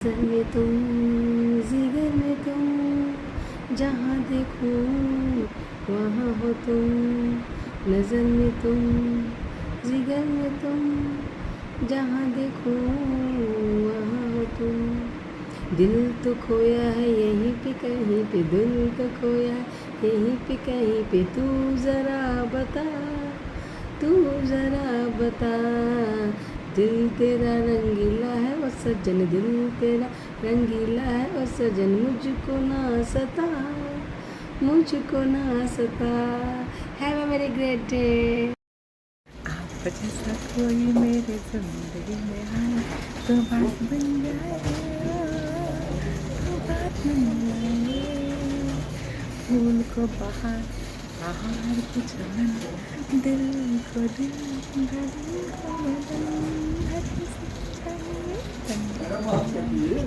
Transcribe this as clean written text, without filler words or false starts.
नज़र में तुम, जिगर में तुम, जहाँ देखो वहाँ हो तुम। नज़र में तुम, जिगर में तुम, जहाँ देखो वहाँ हो तुम। दिल तो खोया है यहीं पे कहीं पे, दिल तो खोया है यहीं पे कहीं पे। तू ज़रा बता, तू ज़रा बता, दिल तेरा रंगीला है ओ सजन, दिल तेरा रंगीला है ओ सजन। मुझको ना सता, मुझको ना सता। Have a very great day. आप जैसा कोई मेरे जिंदगी में आए तो बात बन जाए, तो बात बन जाए। फूल को बहार, बहार को चमन, दिल को दिल, बदन को बदन, हर किसी चाहिए